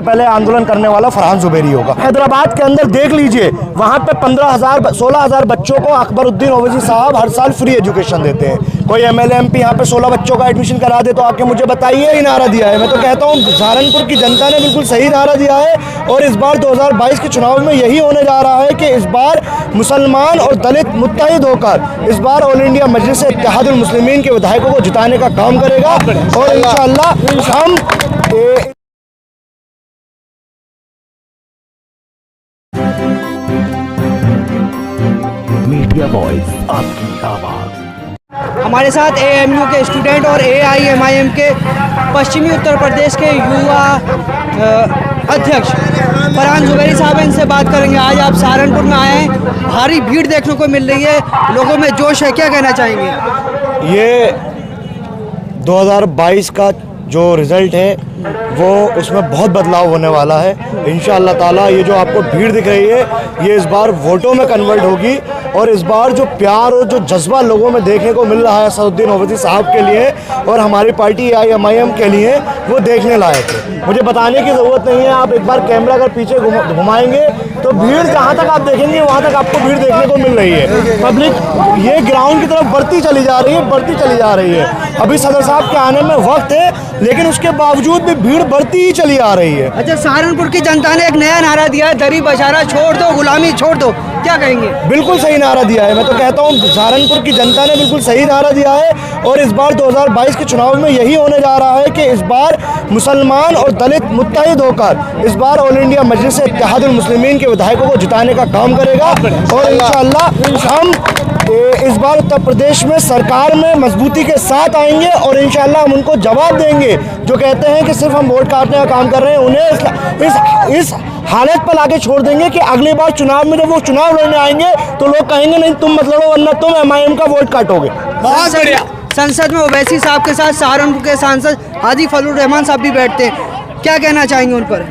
पहले आंदोलन करने वाला फरहान जुबैरी होगा। हैदराबाद के अंदर देख लीजिए, वहाँ पे 15,000 16,000 बच्चों को अकबरुद्दीन ओवैसी साहब हर साल फ्री एजुकेशन देते हैं। कोई MLA MP यहाँ पे 16 बच्चों का एडमिशन करा दे तो आके मुझे बताइए ही नारा दिया है। मैं तो कहता हूँ सहारनपुर की जनता ने बिल्कुल सही नारा दिया है और इस बार 2022 के चुनाव में यही होने जा रहा है कि इस बार मुसलमान और दलित मुत्तहिद होकर इस बार ऑल इंडिया मजलिस इत्तेहादुल मुस्लिमीन के विधायकों को जिताने का काम करेगा और इंशाअल्लाह हम मीडिया वॉइस, आपकी आवाज। हमारे साथ AMU के स्टूडेंट और AIMIM के पश्चिमी उत्तर प्रदेश के युवा अध्यक्ष फरहान जुबैरी साहब, इनसे बात करेंगे। आज आप सहारनपुर में आए हैं, भारी भीड़ देखने को मिल रही है, लोगों में जोश है, क्या कहना चाहेंगे? ये 2022 का जो रिज़ल्ट है वो उसमें बहुत बदलाव होने वाला है इंशाअल्लाह ताला। ये जो आपको भीड़ दिख रही है ये इस बार वोटों में कन्वर्ट होगी और इस बार जो प्यार और जो जज्बा लोगों में देखने को मिल रहा है असदुद्दीन ओवैसी साहब के लिए और हमारी पार्टी AIMIM के लिए, वो देखने लायक है। मुझे बताने की ज़रूरत नहीं है, आप एक बार कैमरा अगर पीछे घुमाएंगे तो भीड़ जहाँ तक आप देखेंगे वहाँ तक आपको भीड़ देखने को मिल रही है। पब्लिक ये ग्राउंड की तरफ बढ़ती चली जा रही है। अभी सदर साहब के आने में वक्त है लेकिन उसके बावजूद भी भीड़ बढ़ती ही चली आ रही है। अच्छा, सहारनपुर की जनता ने एक नया नारा दिया है, दरी बशारा छोड़ दो, गुलामी छोड़ दो, क्या कहेंगे? बिल्कुल सही नारा दिया है। मैं तो कहता हूँ सहारनपुर की जनता ने बिल्कुल सही नारा दिया है और इस बार 2022 के चुनाव में यही होने जा रहा है कि इस बार मुसलमान और दलित मुत्तहिद होकर इस बार ऑल इंडिया मजलिस इत्तेहादुल मुस्लिमीन के विधायकों को जिताने का काम करेगा और इंशाअल्लाह हम इस बार उत्तर प्रदेश में सरकार में मजबूती के साथ आएंगे और इंशाअल्लाह हम उनको जवाब देंगे जो कहते हैं कि सिर्फ हम वोट काटने का काम कर रहे हैं। उन्हें इस हालत पर लाके छोड़ देंगे कि अगली बार चुनाव में जब वो चुनाव लड़ने आएंगे तो लोग कहेंगे नहीं तुम मत लड़ो वरना तुम MIM का वोट काटोगे। बहुत बढ़िया। संसद में ओवैसी साहब के साथ सहारनपुर के सांसद हाजी फजलुर रहमान साहब भी बैठते हैं, क्या कहना चाहेंगे उन पर?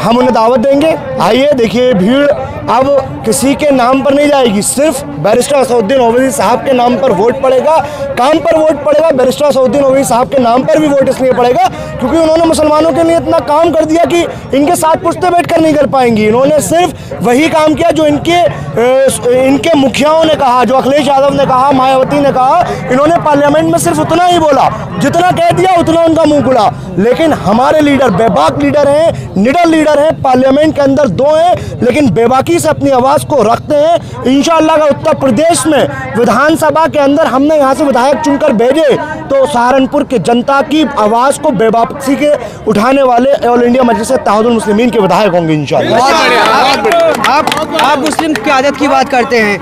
हम उन्हें दावत देंगे, आइए देखिए भीड़ अब किसी के नाम पर नहीं जाएगी, सिर्फ बैरिस्टर असदुद्दीन ओवैसी साहब के नाम पर वोट पड़ेगा, काम पर वोट पड़ेगा। बैरिस्टर असदुद्दीन ओवैसी साहब के नाम पर भी वोट इसलिए पड़ेगा क्योंकि उन्होंने मुसलमानों के लिए इतना काम कर दिया कि इनके साथ पुश्ते बैठकर नहीं कर पाएंगी। इन्होंने सिर्फ वही काम किया जो इनके मुखियाओं ने कहा, जो अखिलेश यादव ने कहा, मायावती ने कहा। इन्होंने पार्लियामेंट में सिर्फ उतना ही बोला, जितना कह दिया उतना उनका मुंह खुला। लेकिन हमारे लीडर बेबाक लीडर हैं, निडर लीडर हैं, पार्लियामेंट के अंदर 2 हैं लेकिन बेबाकी से अपनी आवाज़ को रखते हैं। इंशाअल्लाह का उत्तर प्रदेश में विधानसभा के अंदर हमने यहाँ से विधायक चुनकर भेजे तो सहारनपुर की जनता की आवाज़ को बेबाकी के उठाने वाले ऑल इंडिया मजलिस इत्तेहादुल मुस्लिमीन के विधायक होंगे इंशाअल्लाह। आप मुस्लिम क़यादत की बात करते हैं,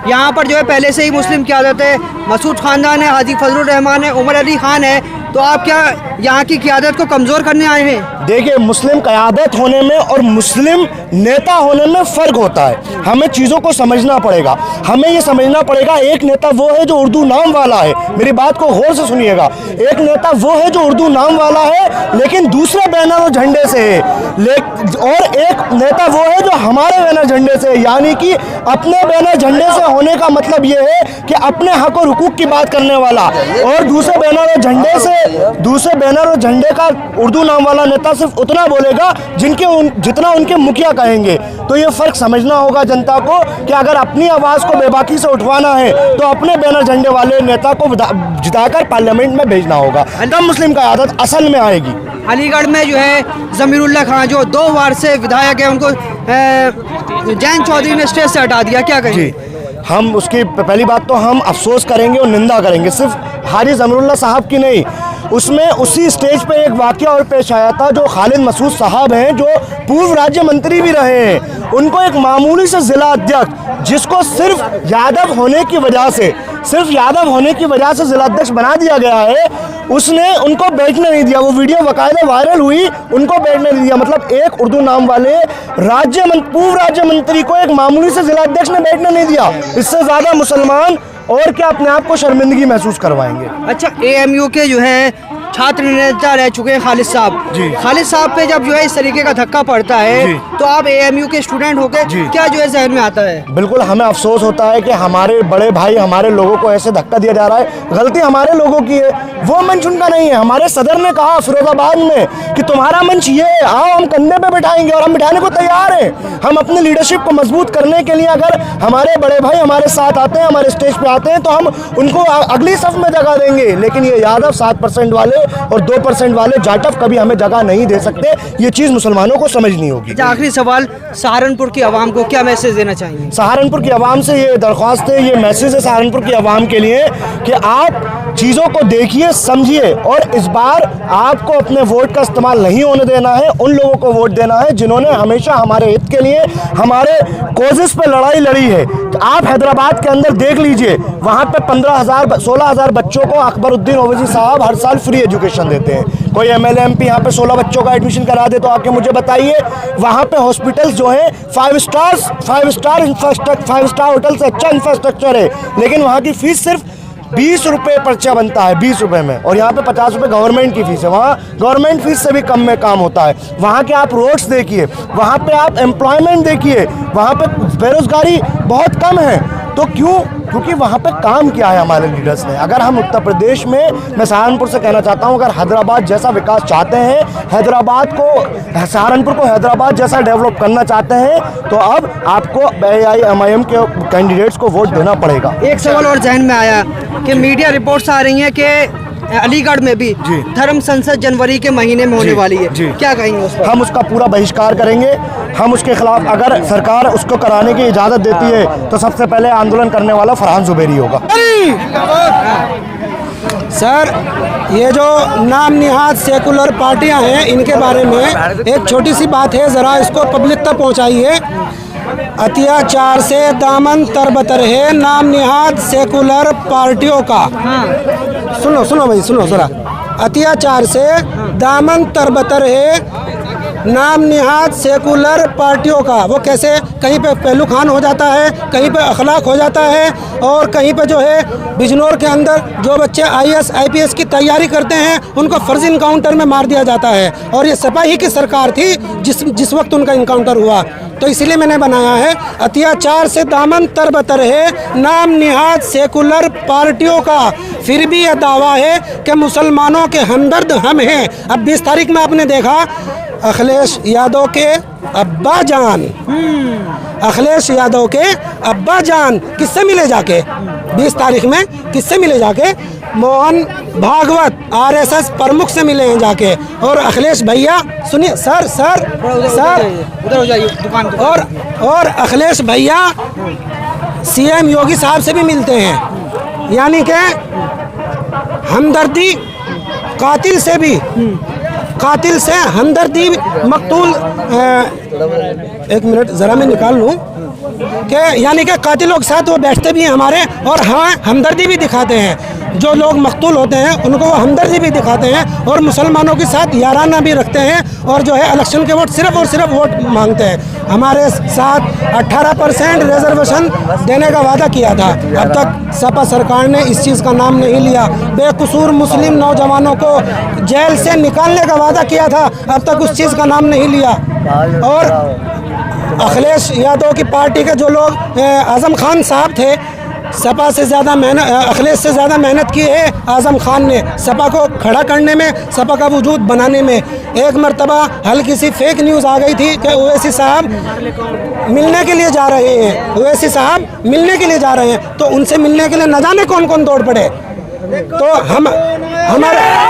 यहाँ पर जो है पहले से ही मुस्लिम क़यादत है, मसूद खानदान है, हाजी फजलुर रहमान है, उमर अली खान है, तो आप क्या यहाँ की क़यादत को कमज़ोर करने आए हैं? देखिए, मुस्लिम क़यादत होने में और मुस्लिम नेता होने में फ़र्क होता है। हमें चीज़ों को समझना पड़ेगा। हमें ये समझना पड़ेगा एक नेता वो है जो उर्दू नाम वाला है, मेरी बात को गौर से सुनिएगा। एक नेता वो है जो उर्दू नाम वाला है लेकिन दूसरे बैनर और झंडे से है, और एक नेता वो है जो हमारे बैनर झंडे से है। यानी कि अपने बैनर झंडे से होने का मतलब ये है कि अपने हक और हुकूक की बात करने वाला, और दूसरे बैनर और झंडे का उर्दू नाम वाला नेता सिर्फ उतना बोलेगा जितना उनके मुखिया कहेंगे। तो ये फ़र्क समझना होगा जनता को कि अगर अपनी आवाज़ को बेबाकी से उठवाना है तो अपने बैनर झंडे वाले नेता को जिताकर पार्लियामेंट में भेजना होगा, तब मुस्लिम क़यादत असल में आएगी। अलीगढ़ में जो है ज़मीरुल्लाह खान जो 2 बार से विधायक है, उनको जैन चौधरी ने स्टेज से हटा दिया, क्या कहेंगे? हम उसकी पहली बात तो हम अफसोस करेंगे और निंदा करेंगे, सिर्फ हाजी ज़मीरुल्लाह साहब की नहीं। उसमें उसी स्टेज पे एक वाक़या और पेश आया था, जो खालिद मसूद साहब हैं जो पूर्व राज्य मंत्री भी रहे हैं, उनको एक मामूली से ज़िला अध्यक्ष जिसको सिर्फ यादव होने की वजह से ज़िला अध्यक्ष बना दिया गया है, उसने उनको बैठने नहीं दिया। वो वीडियो बाकायदा वायरल हुई, उनको बैठने नहीं दिया। मतलब एक उर्दू नाम वाले पूर्व राज्य मंत्री को एक मामूली से ज़िला अध्यक्ष ने बैठने नहीं दिया। इससे ज़्यादा मुसलमान और क्या अपने आप को शर्मिंदगी महसूस करवाएंगे। अच्छा, AMU के जो है छात्र नेता रह चुके हैं खालिद साहब जी। खालिद साहब पे जब जो है इस तरीके का धक्का पड़ता जी। है तो आप एएमयू के स्टूडेंट होकर जी। क्या जो है जहन में आता है? बिल्कुल हमें अफसोस होता है कि हमारे बड़े भाई हमारे लोगों को ऐसे धक्का दिया जा रहा है। गलती हमारे लोगों की है, वो मंच उनका नहीं है। हमारे सदर ने कहा फिरोजाबाद में कि तुम्हारा मंच ये है, आओ हम कंधे पे बिठाएंगे, और हम बिठाने को तैयार हैं। हम अपनी लीडरशिप को मजबूत करने के लिए अगर हमारे बड़े भाई हमारे साथ आते हैं, हमारे स्टेज पे आते हैं, तो हम उनको अगली सफ में जगह देंगे। लेकिन ये यादव 7% वाले और 2% वाले जाटव कभी हमें जगह नहीं दे सकते। ये चीज़ मुसलमानों को समझनी होगी। अच्छा, आखिरी सवाल, सहारनपुर की आवाम को क्या मैसेज देना चाहेंगे? सहारनपुर की आवाम से ये दरख्वास्त है, ये मैसेज है सहारनपुर की आवाम के लिए कि आप चीज़ों को देखिए, समझिए, और इस बार आपको अपने वोट का इस्तेमाल नहीं होने देना है। उन लोगों को वोट देना है जिन्होंने हमेशा हमारे हित के लिए हमारे कोजेस पे लड़ाई लड़ी है। तो आप हैदराबाद के अंदर देख लीजिए, वहाँ पे 16,000 बच्चों को अकबरुद्दीन ओवैसी साहब हर साल फ्री एजुकेशन देते हैं। कोई MLA MP यहाँ पे 16 बच्चों का एडमिशन करा दे तो आके मुझे बताइए। वहाँ पे हॉस्पिटल्स जो हैं 5 स्टार होटल से अच्छा इंफ्रास्ट्रक्चर है, लेकिन वहाँ की फीस सिर्फ 20 रुपये पर्चा बनता है, 20 रुपये में, और यहाँ पे 50 रुपये गवर्नमेंट की फीस है। वहाँ गवर्नमेंट फीस से भी कम में काम होता है। वहाँ के आप रोड्स देखिए, वहाँ पे आप एम्प्लॉयमेंट देखिए, वहाँ पे बेरोजगारी बहुत कम है। तो क्यों? क्योंकि वहाँ पे काम किया है हमारे लीडर्स ने। अगर हम उत्तर प्रदेश में, मैं सहारनपुर से कहना चाहता हूँ, अगर हैदराबाद जैसा विकास चाहते हैं, सहारनपुर को हैदराबाद जैसा डेवलप करना चाहते हैं, तो अब आपको AIMIM के कैंडिडेट्स को वोट देना पड़ेगा। एक सवाल और जहन में आया कि मीडिया रिपोर्ट्स आ रही हैं कि अलीगढ़ में भी जी। धर्म संसद जनवरी के महीने में होने जी, वाली है, जी। क्या कहेंगे उस पर? हम उसका पूरा बहिष्कार करेंगे। हम उसके खिलाफ, अगर सरकार उसको कराने की इजाज़त देती है तो सबसे पहले आंदोलन करने वाला फरहान जुबैरी होगा। सर, ये जो नाम निहाद सेकुलर पार्टियां हैं, इनके बारे में एक छोटी सी बात है, ज़रा इसको पब्लिक तक पहुंचाइए। अत्याचार से दामन तरबतर है नाम निहाद सेकुलर पार्टियों का। सुनो भाई, सुनो ज़रा। अत्याचार से दामन तरबतर है नाम निहाद सेकुलर पार्टियों का। वो कैसे? कहीं पे पहलू खान हो जाता है, कहीं पे अखलाक हो जाता है, और कहीं पे जो है बिजनौर के अंदर जो बच्चे IAS IPS की तैयारी करते हैं उनको फर्जी इनकाउंटर में मार दिया जाता है। और ये सपा ही की सरकार थी जिस वक्त उनका इनकाउंटर हुआ। तो इसलिए मैंने बनाया है, अत्याचार से दामन तरबतर है नाम निहाद सेकुलर पार्टियों का, फिर भी यह दावा है कि मुसलमानों के हमदर्द हम हैं। अब 20 तारीख में आपने देखा अखिलेश यादव के अब्बा जान, अखिलेश यादव के अब्बा जान किससे मिले जाके? 20 तारीख में किससे मिले जाके? मोहन भागवत RSS प्रमुख से मिले हैं जाके। और अखिलेश भैया, सुनिए सर, उधर हो जाइए दुकान पे। और अखिलेश भैया CM योगी साहब से भी मिलते हैं। यानी कि हमदर्दी कातिल से भी, कातिल से हमदर्दी मकतूल, एक मिनट ज़रा मैं निकाल लूँ, कि यानी कि कातिलों के साथ वो बैठते भी हैं हमारे, और हाँ हमदर्दी भी दिखाते हैं। जो लोग मकतूल होते हैं उनको वो हमदर्दी भी दिखाते हैं, और मुसलमानों के साथ याराना भी रखते हैं, और जो है इलेक्शन के वोट सिर्फ और सिर्फ वोट मांगते हैं। हमारे साथ 18% रिजर्वेशन देने का वादा किया था, अब तक सपा सरकार ने इस चीज़ का नाम नहीं लिया। बेकसूर मुस्लिम नौजवानों को जेल से निकालने का वादा किया था, अब तक उस चीज़ का नाम नहीं लिया। और अखिलेश यादव की पार्टी के जो लोग, आज़म खान साहब थे, सपा से ज़्यादा मेहनत, अखिलेश से ज़्यादा मेहनत की है आज़म खान ने सपा को खड़ा करने में, सपा का वजूद बनाने में। एक मरतबा हल्की सी फेक न्यूज़ आ गई थी कि ओवैसी साहब मिलने के लिए जा रहे हैं, ओवैसी साहब मिलने के लिए जा रहे हैं, तो उनसे मिलने के लिए न जाने कौन कौन दौड़ पड़े। तो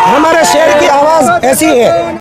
हमारे शेर की आवाज़ ऐसी है।